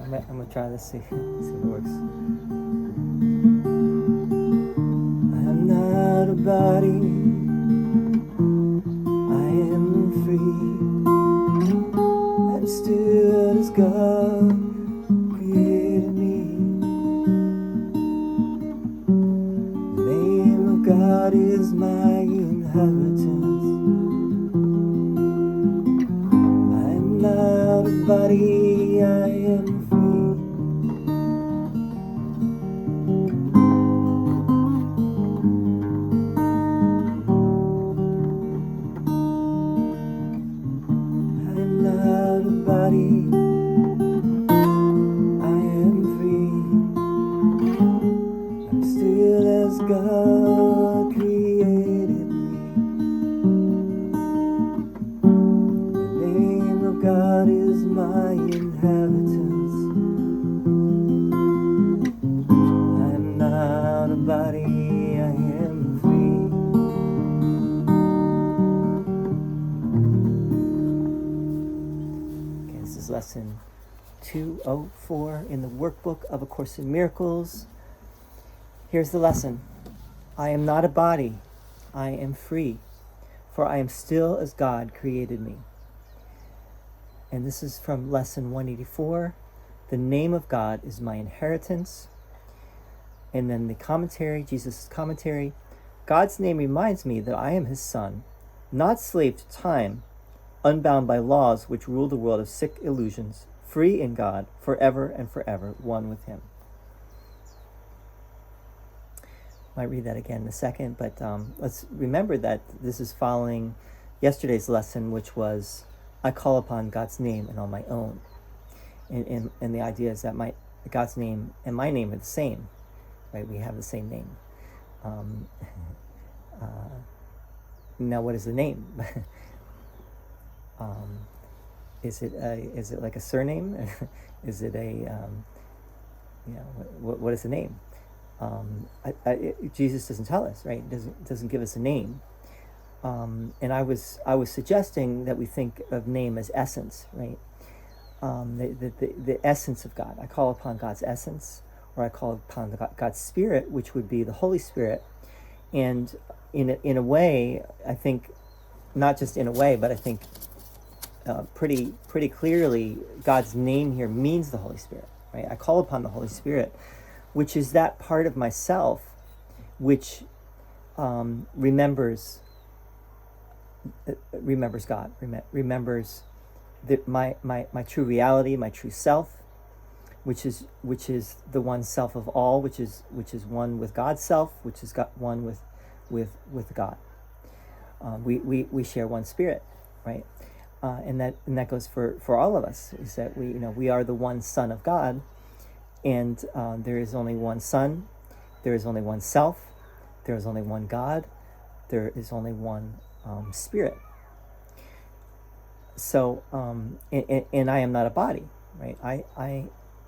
I'm gonna try this, see if it works. I am not a body, I am free. I'm still as God created me. The name of God is my inheritance. I am not a body, I am free. I am not a body, I am free. I'm still as God created me. The name of God is my inheritance. I'm not a body, I am free. Okay, this is lesson 204 in the Workbook of A Course in Miracles. Here's the lesson. I am not a body, I am free, for I am still as God created me. And this is from lesson 184. The name of God is my inheritance. And then the commentary, Jesus' commentary. God's name reminds me that I am his son, not slave to time, unbound by laws which rule the world of sick illusions, free in God, forever and forever, one with him. I might read that again in a second, but let's remember that this is following yesterday's lesson, which was, I call upon God's name and on my own. And the idea is that God's name and my name are the same, right? We have the same name. Now, what is the name? Is it like a surname? Is it a what is the name? Jesus doesn't tell us, right? Doesn't give us a name. And I was suggesting that we think of name as essence, right? The essence of God. I call upon God's essence, or I call upon God's Spirit, which would be the Holy Spirit. And in a way, I think, not just in a way, but I think pretty clearly, God's name here means the Holy Spirit, right? I call upon the Holy Spirit, which is that part of myself which remembers God, remembers my true reality, my true self, which is the one self of all, which is one with God's self, which is one with God. We share one spirit, right? And that goes for all of us. Is that we are the one Son of God. And there is only one Son, there is only one self, there is only one God, there is only one Spirit. So, and I am not a body, right?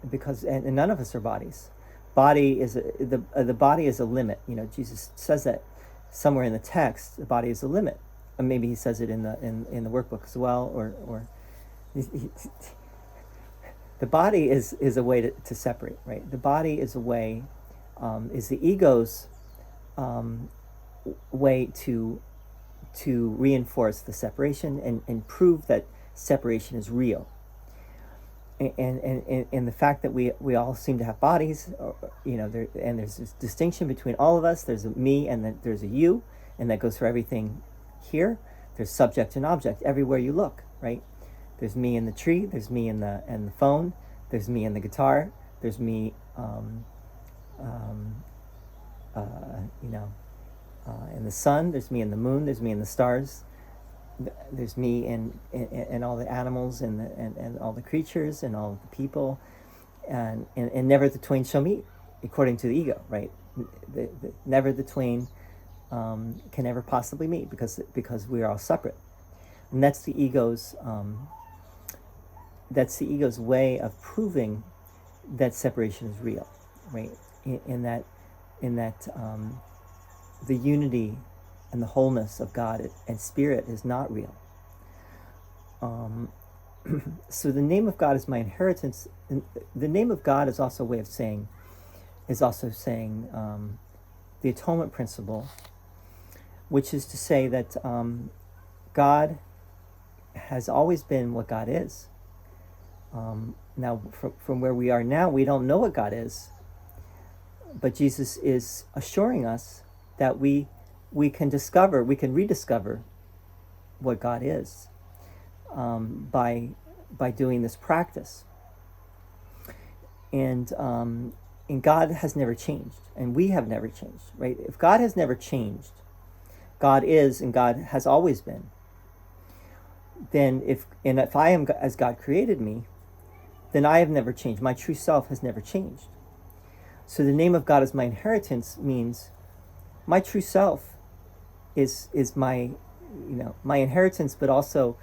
Because none of us are bodies. The body is a limit. Jesus says that somewhere in the text. The body is a limit. Or maybe he says it in the workbook as well, or the body is a way to separate, right? The body is a way, is the ego's way to reinforce the separation and prove that separation is real. And the fact that we all seem to have bodies, and there's this distinction between all of us. There's a me and then there's a you, and that goes for everything here. There's subject and object everywhere you look, right? There's me in the tree, there's me in the phone, there's me in the guitar, there's me in the sun, there's me in the moon, there's me in the stars, there's me in all the animals and all the creatures and all the people, and never the twain shall meet, according to the ego, right? Never the twain can never possibly meet because we are all separate. And that's the ego's way of proving that separation is real, right? In that the unity and the wholeness of God and Spirit is not real. So the name of God is my inheritance. And the name of God is also a way of saying, the atonement principle, which is to say that God has always been what God is. Now, from where we are now, we don't know what God is, but Jesus is assuring us that we can rediscover what God is by doing this practice. And God has never changed, and we have never changed, right? If God has never changed, God is, and God has always been. Then if I am as God created me, then I have never changed. My true self has never changed. So the name of God as my inheritance means my true self is my my inheritance, but also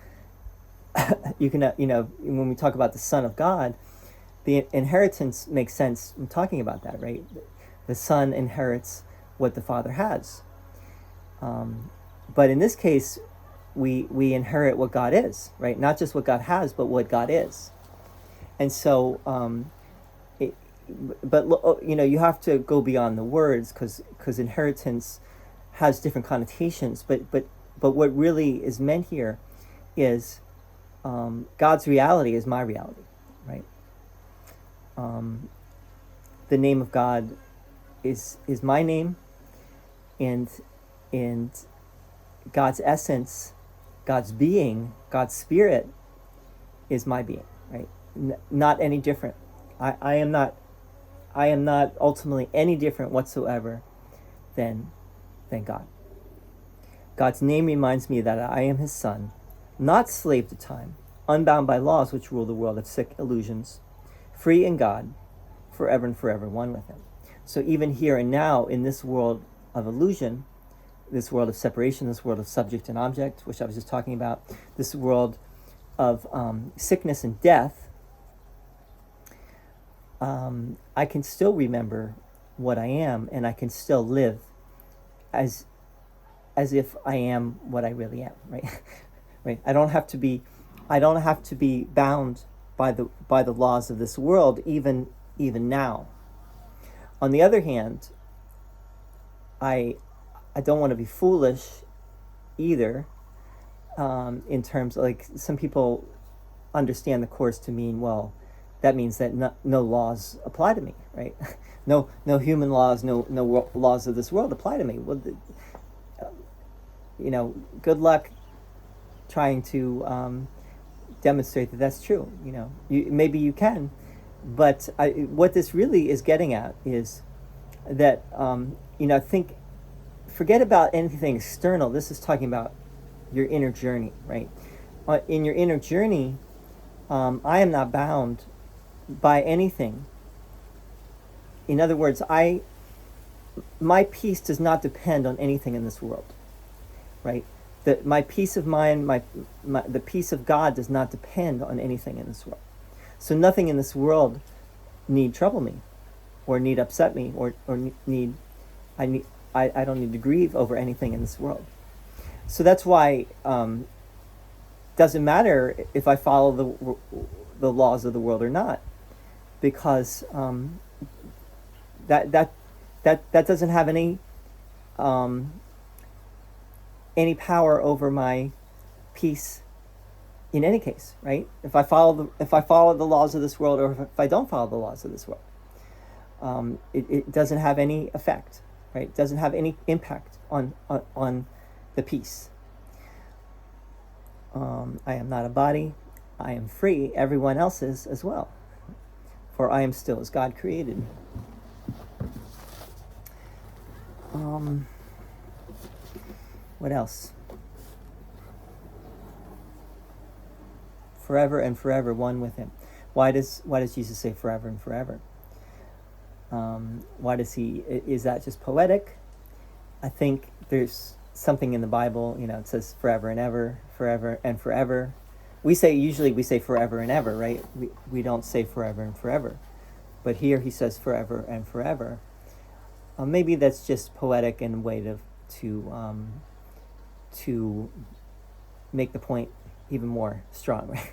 you can when we talk about the Son of God, the inheritance makes sense in talking about that, right? The Son inherits what the Father has. But in this case, we inherit what God is, right? Not just what God has, but what God is. And so, you have to go beyond the words because inheritance has different connotations. But what really is meant here is God's reality is my reality, right? The name of God is my name, and God's essence, God's being, God's spirit is my being, right? Not any different. I am not ultimately any different whatsoever than God. God's name reminds me that I am his son, not slave to time, unbound by laws which rule the world of sick illusions, free in God, forever and forever, one with him. So even here and now, in this world of illusion, this world of separation, this world of subject and object, which I was just talking about, this world of sickness and death, I can still remember what I am, and I can still live as if I am what I really am, right? Right. I don't have to be bound by the laws of this world, even now. On the other hand, I don't want to be foolish either, in terms of, like, some people understand the Course to mean, well, that means that no laws apply to me, right? no human laws, no laws of this world apply to me. Well, good luck trying to demonstrate that that's true. Maybe you can, but what this really is getting at is that forget about anything external. This is talking about your inner journey, right? In your inner journey, I am not bound by anything. In other words, my peace does not depend on anything in this world, right? My peace of mind, the peace of God does not depend on anything in this world. So nothing in this world need trouble me, or need upset me, or I don't need to grieve over anything in this world. So that's why doesn't matter if I follow the laws of the world or not, because that doesn't have any power over my peace in any case, right? If I follow the laws of this world, or if I don't follow the laws of this world, it doesn't have any effect, right? It doesn't have any impact on the peace. I am not a body. I am free. Everyone else is as well. For I am still as God created. What else? Forever and forever, one with him. Why does Jesus say forever and forever? Why does he? Is that just poetic? I think there's something in the Bible. It says forever and ever, forever and forever. Usually we say forever and ever, right? We don't say forever and forever, but here he says forever and forever. Maybe that's just poetic and a way to make the point even more strong, right?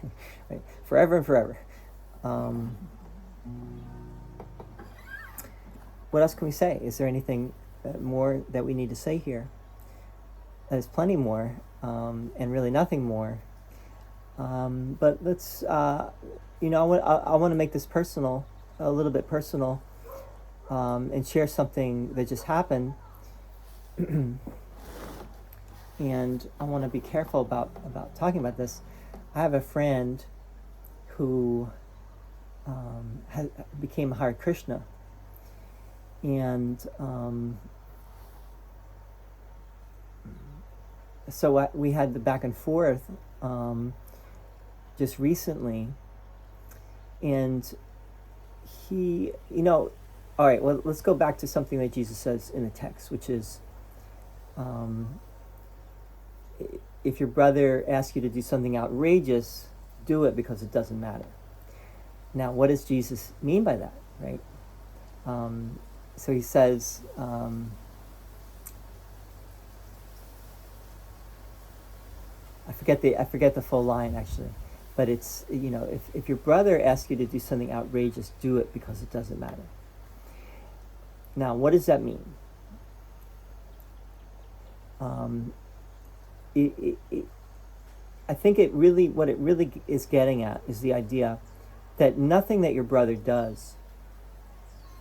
Right? Forever and forever. What else can we say? Is there anything more that we need to say here? There's plenty more, and really nothing more. But let's, I want to make this personal, a little bit personal, and share something that just happened. And I want to be careful about talking about this. I have a friend who became a Hare Krishna, and so we had the back and forth just recently, and he, all right, well, let's go back to something that Jesus says in the text, which is, if your brother asks you to do something outrageous, do it because it doesn't matter. Now, what does Jesus mean by that, right? So he says, I forget the full line actually, but it's, if your brother asks you to do something outrageous, do it because it doesn't matter. Now, what does that mean? I think what it really is getting at is the idea that nothing that your brother does,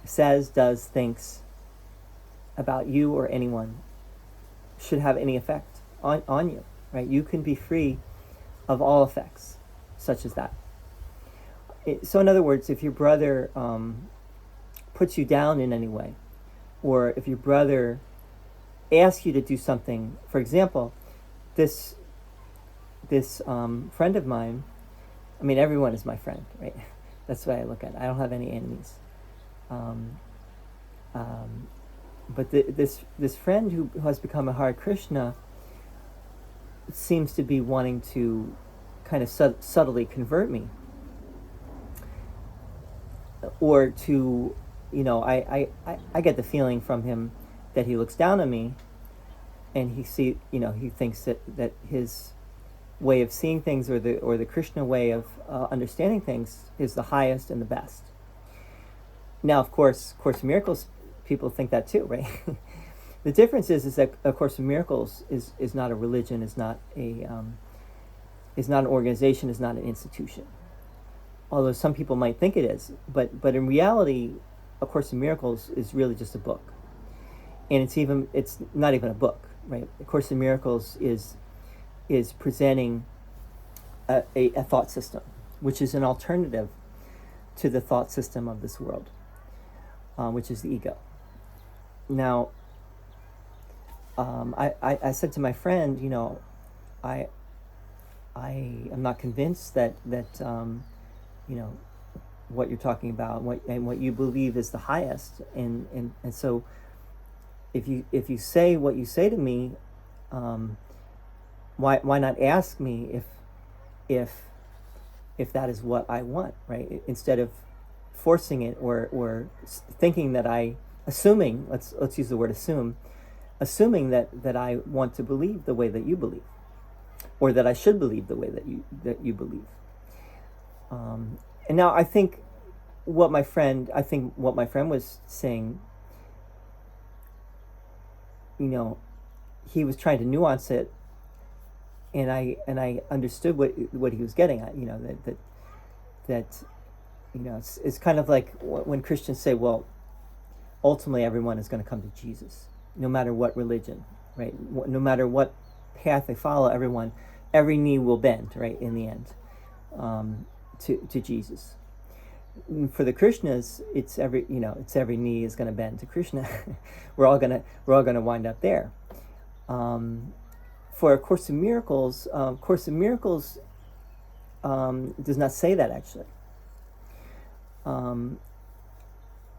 says, does, thinks about you or anyone should have any effect on you, right? You can be free of all effects such as that. So in other words, if your brother puts you down in any way, or if your brother asks you to do something, for example, this friend of mine, I mean, everyone is my friend, right? That's the way I look at it. I don't have any enemies. But this friend who has become a Hare Krishna seems to be wanting to kind of subtly convert me, or to, I get the feeling from him that he looks down on me, and he thinks that his way of seeing things, or the Krishna way of understanding things, is the highest and the best. Now, of course, Course in Miracles people think that too, right? The difference is that A Course in Miracles is not a religion, is not an organization, is not an institution. Although some people might think it is, but in reality, A Course in Miracles is really just a book, and it's not even a book, right? A Course in Miracles is presenting a thought system, which is an alternative to the thought system of this world, which is the ego. Now, I said to my friend, I am not convinced that what you're talking about, what you believe is the highest, and so if you say what you say to me, why not ask me if that is what I want, right? Instead of forcing it, or thinking that assuming, let's use the word assuming that I want to believe the way that you believe, or that I should believe the way that you believe. And now I think what my friend was saying, he was trying to nuance it, and I understood what he was getting at. That it's kind of like when Christians say, well, ultimately everyone is going to come to Jesus, no matter what religion, right? No matter what path they follow, every knee will bend, right, in the end, to Jesus. For the Krishnas, it's every knee is going to bend to Krishna. we're all going to wind up there. For A Course in Miracles, does not say that actually.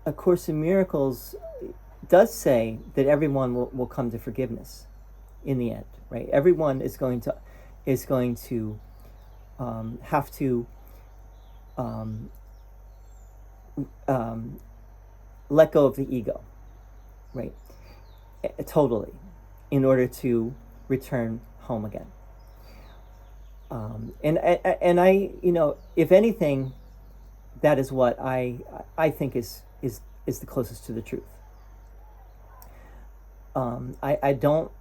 A Course in Miracles does say that everyone will come to forgiveness in the end, right? Everyone is going to have to let go of the ego, right? Totally, in order to return home again. And I, if anything, that is what I think is the closest to the truth. I don't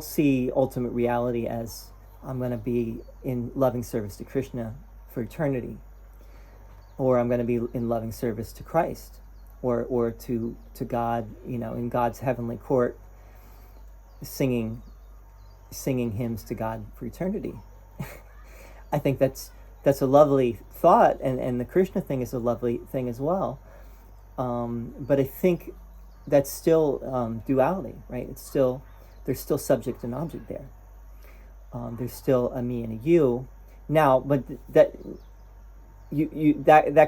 see ultimate reality as I'm going to be in loving service to Krishna for eternity, or I'm going to be in loving service to Christ, or to God, in God's heavenly court, singing hymns to God for eternity. I think that's a lovely thought, and the Krishna thing is a lovely thing as well. But I think that's still duality, right? There's still subject and object there. There's still a me and a you. Now, but that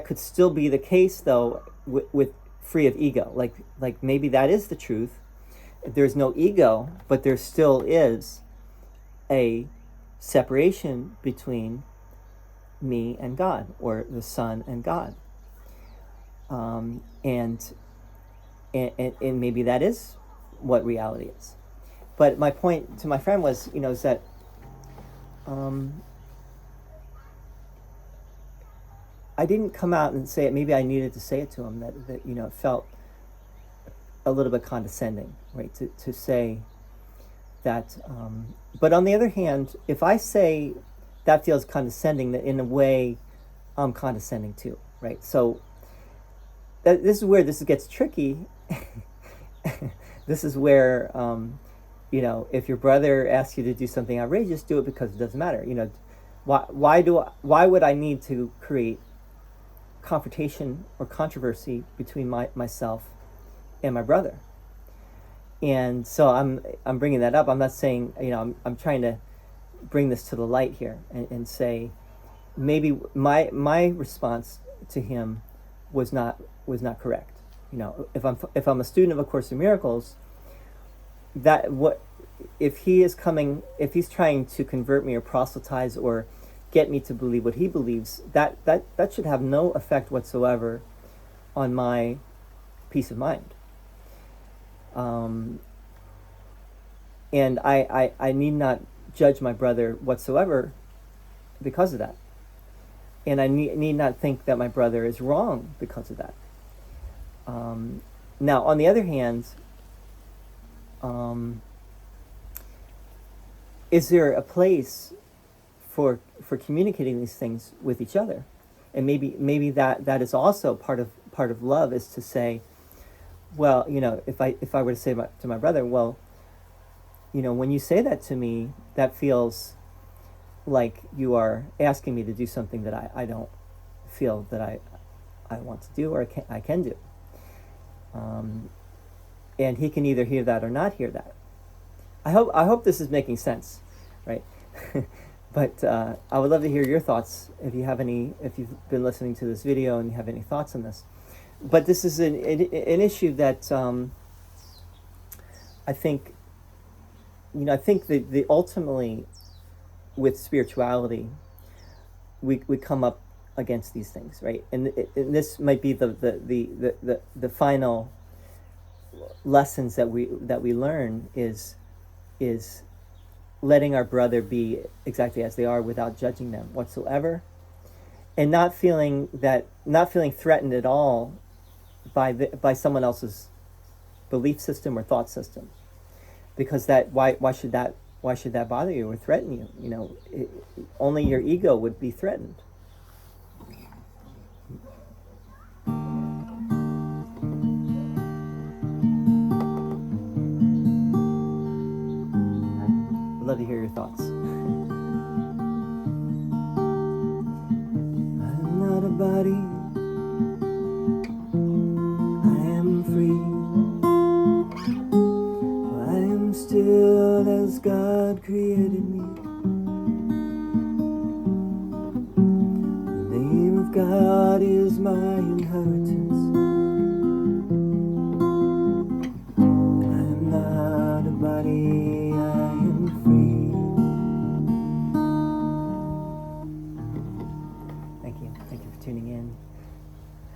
could still be the case though, with free of ego. Like maybe that is the truth. There's no ego, but there still is a separation between me and God, or the Son and God. And maybe that is what reality is. But my point to my friend was, is that I didn't come out and say it. Maybe I needed to say it to him, that it felt a little bit condescending, right? To say that. But on the other hand, if I say that feels condescending, that in a way I'm condescending too, right? So this is where this gets tricky. This is where, if your brother asks you to do something outrageous, do it because it doesn't matter. Why would I need to create confrontation or controversy between myself and my brother? And so I'm bringing that up. I'm not saying, I'm trying to bring this to the light here and say maybe my response to him was not correct. If I'm a student of A Course in Miracles, if he's trying to convert me or proselytize or get me to believe what he believes, that should have no effect whatsoever on my peace of mind. And I need not judge my brother whatsoever because of that. And I need not think that my brother is wrong because of that. Now, on the other hand, is there a place for communicating these things with each other? And maybe that is also part of love, is to say, well, if I were to say to my brother, well, when you say that to me, that feels like you are asking me to do something that I don't feel that I want to do, or I can do. And he can either hear that or not hear that. I hope this is making sense, right? But I would love to hear your thoughts if you've been listening to this video and you have any thoughts on this. But this is an issue that I think that ultimately with spirituality we come up against these things, right? And this might be the final lessons that we learn is letting our brother be exactly as they are without judging them whatsoever, and not feeling threatened at all by someone else's belief system or thought system, because why should that bother you or threaten you? Only your ego would be threatened. I'd love to hear your thoughts. I'm not a body, I am free. I am still as God created me. The name of God is my inheritance. I am not a body, I am free. Thank you. Thank you for tuning in.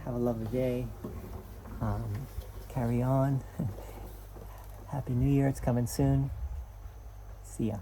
Have a lovely day. Carry on. Happy New Year. It's coming soon. See ya.